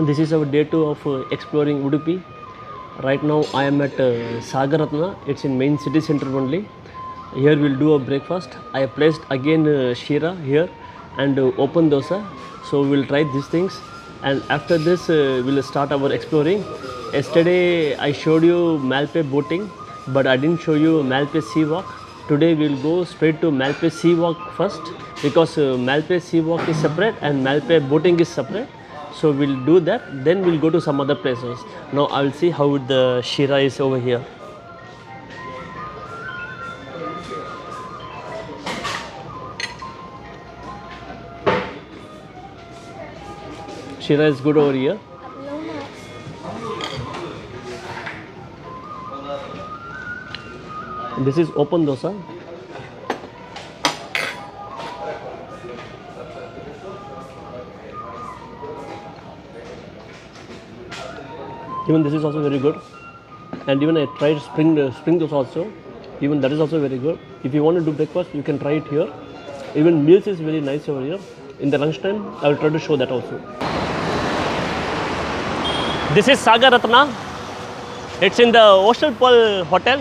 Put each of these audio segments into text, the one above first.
This is our day 2 of exploring Udupi. Right now I am at Sagaratna. It's in main city center only. Here we'll do a breakfast. I have placed again shira here and open dosa. So we'll try these things, and after this we'll start our exploring. Yesterday I showed you Malpe boating, but I didn't show you Malpe sea walk. Today we'll go straight to Malpe sea walk first, because Malpe sea walk is separate and Malpe boating is separate. So we'll do that, then we'll go to some other places. Now I'll see how the shira is over here. Shira is good over here. This is open dosa. Even this is also very good. And even I tried spring dosa also. Even that is also very good. If you want to do breakfast, you can try it here. Even meals is very nice over here. In the lunchtime, I will try to show that also. This is Sagaratna. It's in the Ocean Pearl Hotel.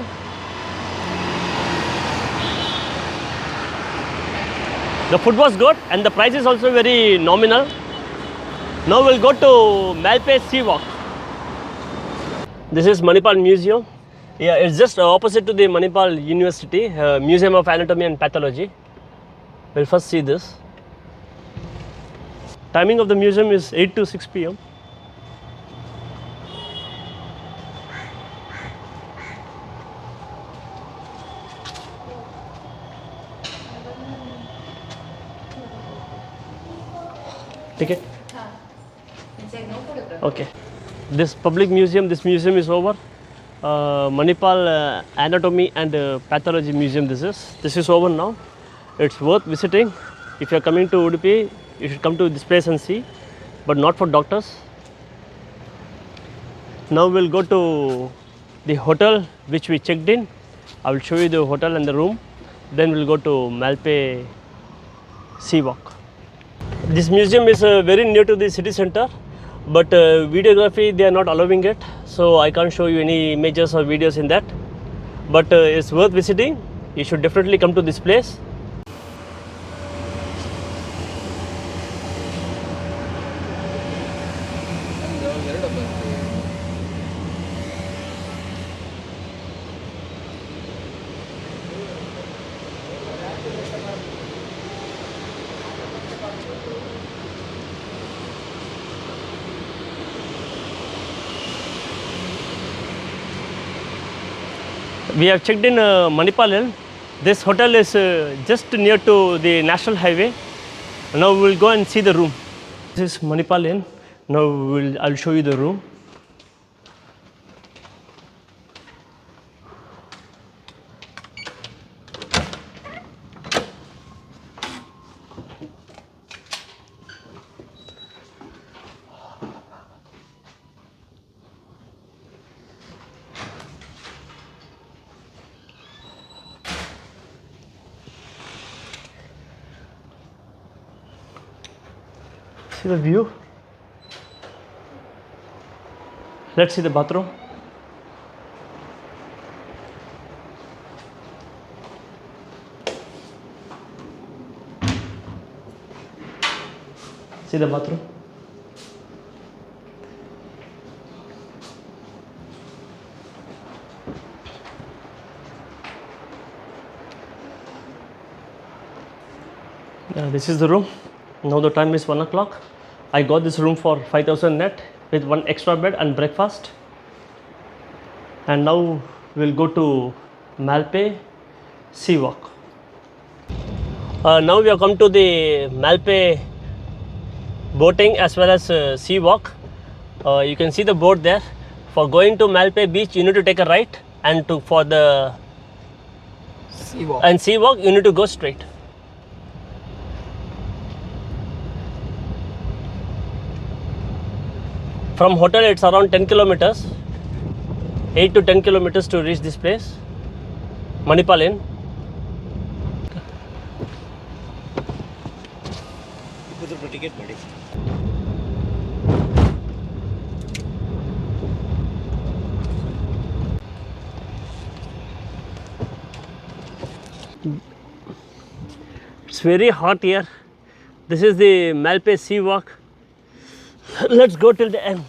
The food was good and the price is also very nominal. Now we'll go to Malpe Sea Walk. This is Manipal Museum. Yeah, it's just opposite to the Manipal University, Museum of Anatomy and Pathology. We'll first see this. Timing of the museum is 8 to 6 p.m. Ticket? Okay. This museum is over. Manipal Anatomy and Pathology Museum this is over now. It's worth visiting. If you are coming to Udupi, you should come to this place and see, but not for doctors. Now we'll go to the hotel which we checked in. I will show you the hotel and the room. Then we'll go to Malpe Sea Walk. This museum is very near to the city center, but videography they are not allowing it, so I can't show you any images or videos in that. But it's worth visiting. You should definitely come to this place. We have checked in Manipal Inn. This hotel is just near to the National Highway. Now we will go and see the room. This is Manipal Inn. Now I'll show you the room. See the view. Let's see the bathroom. See the bathroom. This is the room. Now the time is 1 o'clock. I got this room for 5,000 net with one extra bed and breakfast. And now we'll go to Malpe Sea Walk. Now we have come to the Malpe boating as well as sea walk. You can see the boat there. For going to Malpe Beach, you need to take a right, and for the sea walk, you need to go straight. From hotel, it's around 10 kilometers, 8 to 10 kilometers to reach this place, Manipal Inn. very hot here. This is the Malpe Sea Walk. Let's go till the end.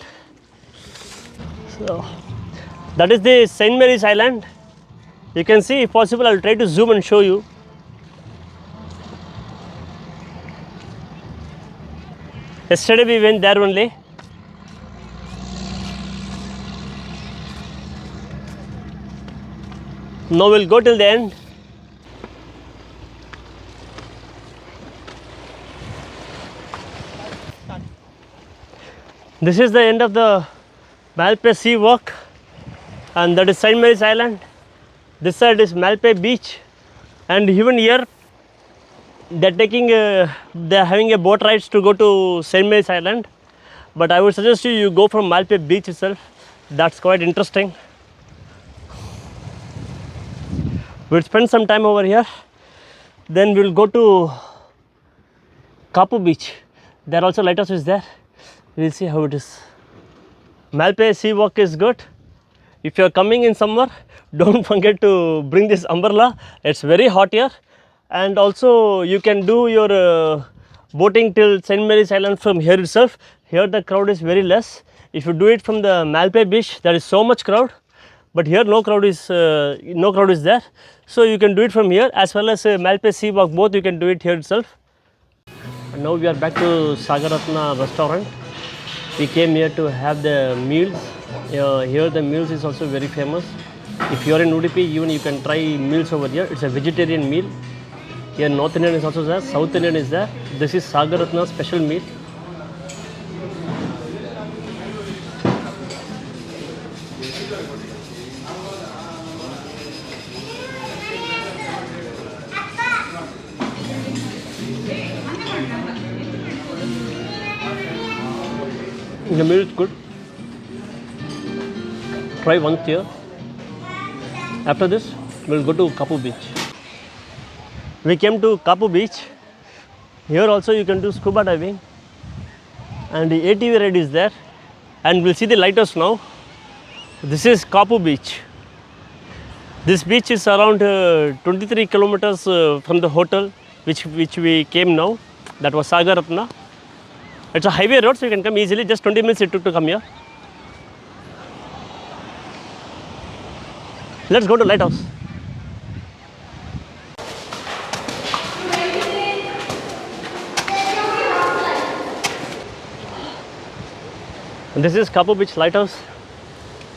So, that is the St. Mary's Island. You can see, if possible, I will try to zoom and show you. Yesterday we went there only. Now we'll go till the end. This is the end of the Malpe Sea Walk, and that is St. Mary's Island. This side is Malpe Beach, and even here they're having a boat rides to go to St. Mary's Island. But I would suggest you go from Malpe Beach itself. That's quite interesting. We'll spend some time over here. Then we'll go to Kapu Beach. There also lighthouse is there. We'll see how it is. Malpe Sea Walk is good. If you are coming in summer, don't forget to bring this umbrella. It's very hot here. And also you can do your boating till St. Mary's Island from here itself. Here the crowd is very less. If you do it from the Malpe Beach, there is so much crowd. But here no crowd is there. So you can do it from here, as well as Malpe Sea Walk, both you can do it here itself. And now we are back to Sagaratna restaurant. We came here to have the meals. Here the meals is also very famous. If you are in Udupi, even you can try meals over here. It's a vegetarian meal. Here North Indian is also there, South Indian is there. This is Sagaratna special meal. The meal is good. Try once here. After this, we'll go to Kapu Beach. We came to Kapu Beach. Here also you can do scuba diving. And the ATV ride is there. And we'll see the lighthouse now. This is Kapu Beach. This beach is around 23 kilometers from the hotel which we came now. That was Sagaratna. It's a highway road, so you can come easily. Just 20 minutes it took to come here. Let's go to Lighthouse. And this is Kapu Beach Lighthouse.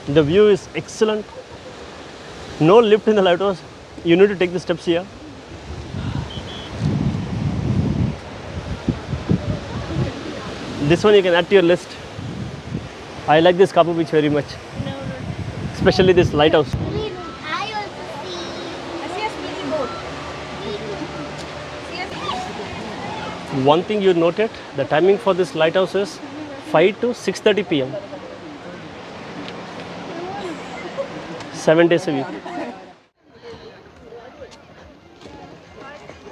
The view is excellent. No lift in the lighthouse. You need to take the steps here. This one you can add to your list. I like this Kapu Beach very much. No. Especially this lighthouse. I also see a speedy boat. One thing you noted, the timing for this lighthouse is 5 to 6:30 p.m. 7 days a week.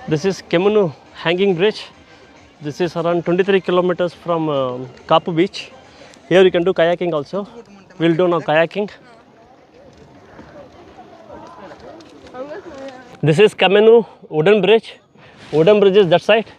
This is Kemuno hanging bridge. This is around 23 kilometers from Kapu Beach. Here you can do kayaking also. We'll do now kayaking. This is Kemmannu wooden bridge. Wooden bridge is that side.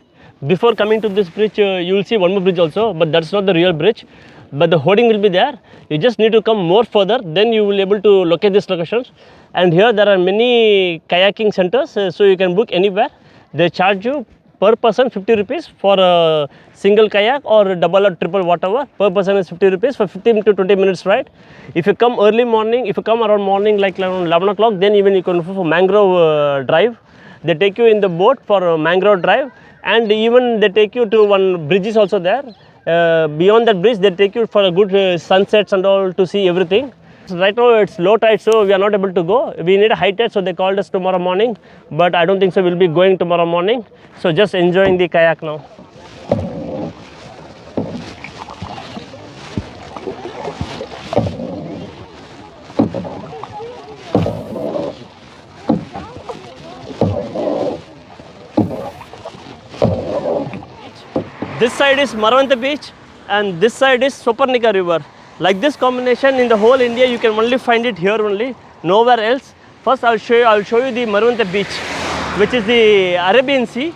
Before coming to this bridge, you will see one more bridge also, but that's not the real bridge. But the hoarding will be there. You just need to come more further, then you will be able to locate these locations. And here there are many kayaking centers, so you can book anywhere. They charge you per person 50 rupees for a single kayak or double or triple whatever. Per person is 50 rupees for 15 to 20 minutes ride. If you come early morning, if you come around morning like around 11 o'clock, then even you can go for mangrove drive. They take you in the boat for a mangrove drive, and even they take you to one bridge is also there. Beyond that bridge, they take you for a good sunsets and all to see everything. Right now it's low tide, so we are not able to go. We need a high tide, so they called us tomorrow morning, but I don't think so we'll be going tomorrow morning. So just enjoying the kayak now. This side is Maravanta Beach and this side is Soparnika River. Like this combination in the whole India, you can only find it here only, nowhere else. First I'll show you the Maravanta Beach, which is the Arabian Sea.